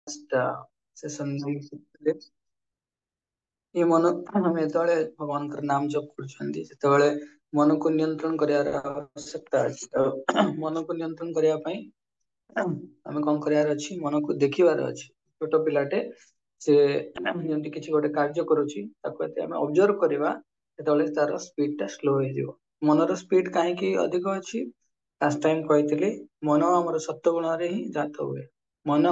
Session ये मन आम जो भगवान नाम जप कर मन को नियंत्रण कर आवश्यकता अच्छी तो मन को नियंत्रण करने आम कौन करार अच्छी मन को देखिबार अच्छी छोट पिलाटे से जमी किसी गोटे कार्य करुच्ची ऑब्जर्व करवा तार स्पीड टा स्लो हो मनर स्पीड कहीं अधिक अच्छी लास्ट टाइम कही मन आम सत्वगुण ही जात हुए मन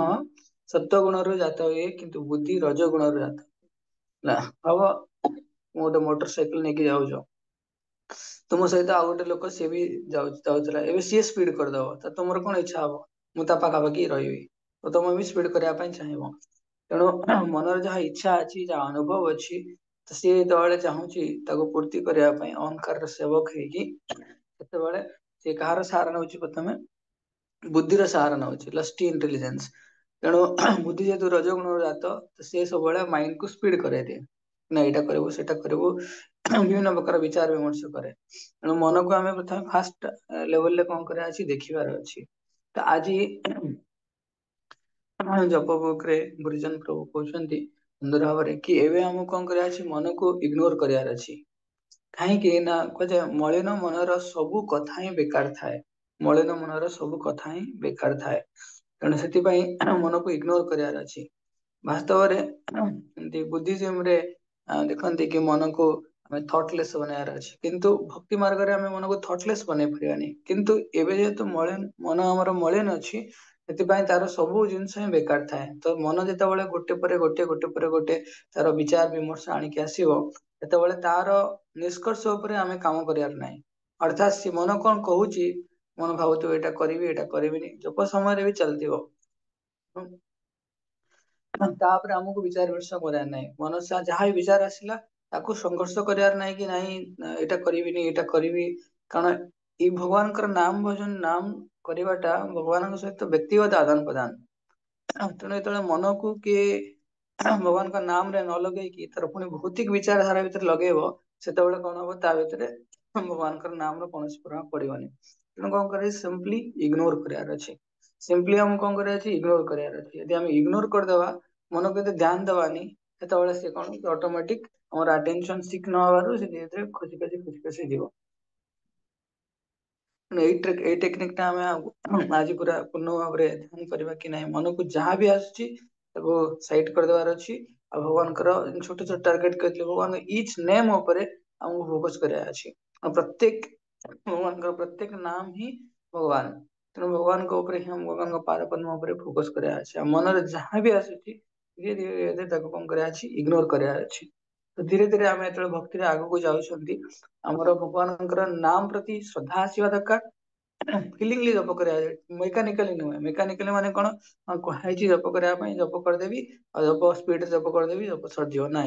सत्वगुण जात हुए किंतु बुद्धि रजगुण जात ना हम गोटे मोटरसाइकेल नहीं जाऊँ तुम सहित आउ गोटे लोक सी भी जाऊला एवं सी स्पीड करदे तो तुम कौन इच्छा हम मुझे पाखापाखि रही तो तुम भी स्पीड करने चाहिए तेणु मनर जहाँ इच्छा अच्छी जहाँ अनुभव अच्छी तो सी जो चाहूँगी पूर्ति करने अहंकार सेवक होते सी कहार सहारा नौ प्रथम बुद्धिर सहारा नौ लस्टी इंटेलिजेंस तेणु बुद्धि जेहतु रजगुण जात तो सी सब माइंड को स्पीड कराई दिए ना यहाँ करू से करू विभिन्न प्रकार विचार विमर्श करे तेणु मन को आम प्रथम फास्ट लेवल कौन कर देखिबार अच्छी तो आज जप बुक रे गुरुजन प्रभु कहते सुंदर भाव कि एवं आम कौन कर मन को इग्नोर करार अच्छी कहीं ना कहे मलिन मनर सबू कथा ही बेकार थाए मलिन मनर सबू कथा ही बेकार थाए तेणु से मन को इग्नोर करार अच्छी वास्तव में बुद्धिज्म रे देखते कि मन को हमें थॉटलेस बनायार अच्छे किंतु भक्ति मार्ग रे हमें मन को थॉटलेस बनै परियानी किंतु एबे जेहेतु मलिन मन हमर मलिन अछि ସେଥିପାଇଁ तार ସବୁ ଜିନିଷ ହିଁ ବେକାର ଥାଏ ତ ମନ ଯେତେବେଳେ ଗୋଟେ ତାର ବିଚାର ବିମର୍ଶ ଆଣିକି ଆସିବ ସେତେବେଳେ ତାର ନିଷ୍କର୍ଷ ଉପରେ ଆମେ କାମ କରିବାର ନାହିଁ ଅର୍ଥାତ୍ ସେ ମନ କଣ କହୁଛି ମନ ଭାବୁଥିବ ଏଇଟା କରିବି ଏଇଟା କରିବିନି ଜପ ସମୟରେ ବି ଚାଲିଥିବ तापर आमको विचार विमर्श करार ना मन जहाँ विचार आसला ताकू संघर्ष करार ना कि नहीं एटा करिविनी एटा करिवि कारण ये भगवान नाम भजन नाम करवाटा भगवान सहित व्यक्तिगत आदान प्रदान तेणु जो मन को किए भगवान का नाम रे न लगे तार पुणी भौतिक विचारधारा भीतर लगेब से कौन हम ता भीतर भगवान नाम कौन प्रभाव पड़ोनी तेणु कौन कर सिंपली इग्नोर करार अच्छे सिंपली हम कौन कर इग्नोर करार अच्छे यदि हम इग्नोर करदेवा मन को ध्यान देवानी से कौन ऑटोमेटिक हमार अटेंशन सिक न हबार से धीरे धीरे खसी जीव टेक्निक टा हमें आज पूरा पूर्ण भाव में ध्यान करवा कि नहीं मन को जहाँ भी आसुची साइड कर देवार अच्छी भगवान छोट छोट टार्गेट कर भगवान इच नेम हमको फोकस कराया अच्छी प्रत्येक भगवान प्रत्येक नाम ही भगवान तेणु भगवान हम भगवान पाद पद्म फोकस कराया अच्छी मन जहाँ भी आसुची धीरे धीरे धीरे कौन कराया इग्नोर कराया अच्छी तो धीरे धीरे आम जो भक्ति आग को जाऊँगी आमर भगवान नाम प्रति श्रद्धा आसवा दरकार फिलिंगली जप कर मेकानिकाली नुहे मेकानिकाली माने कौन कही जप करने जप करदेवी जप स्पीड जप करदेवी जप सरजीव ना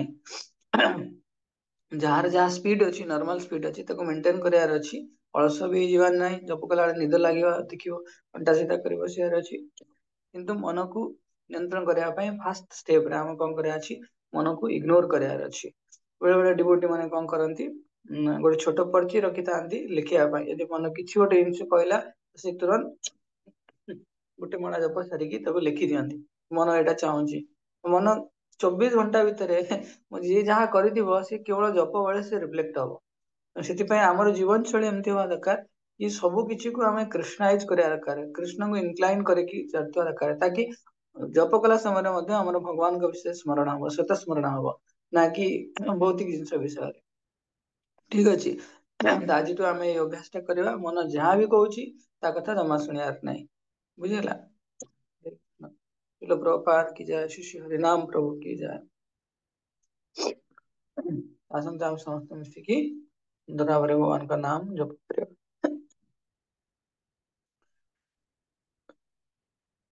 जार जहाँ स्पीड अच्छी नॉर्मल स्पीड अच्छी मेंटेन करार अच्छी अलस भी जीवार ना जप कला निद लगे देखियो अंटा सीधा कर बसार अच्छी किंतु मन को नियंत्रण करने फास्ट स्टेप आम कौन कर मन को इग्नोर करार अच्छी बेले बेले डिवोटी मैंने कौन करती गोटे छोट पर्ची रखी था लिखापी यदि मन किसी गोटे जिन कहला से तुरंत गोटे मणा जप सारिकी लिखि दिखती मन यहाँ चाहूँगी मन 24 घंटा भितर जी जहाँ कर केवल जप बेले से रिफ्लेक्ट हम से आम जीवन शैली एमती हवा दरकार ये सब किसी को आम कृष्णाइज करा दरकार कृष्ण को इनक्लाइन करके चलता दरकार ताकि जप कला समय आम भगवान विषय स्मरण हम स्वतः स्मरण हम ना कि भौतिक जिन विषय ठीक अच्छे आज आम ये अभ्यास करवा मन जहाँ भी कहूँ कथा जमा शुणार ना बुझेगा चलो प्रभुपाद की जाए शिष्य हरिनाम प्रभु की जाए आसंता हम समस्त मिसिकी सुंदर भाव भगवान का नाम जप करिया।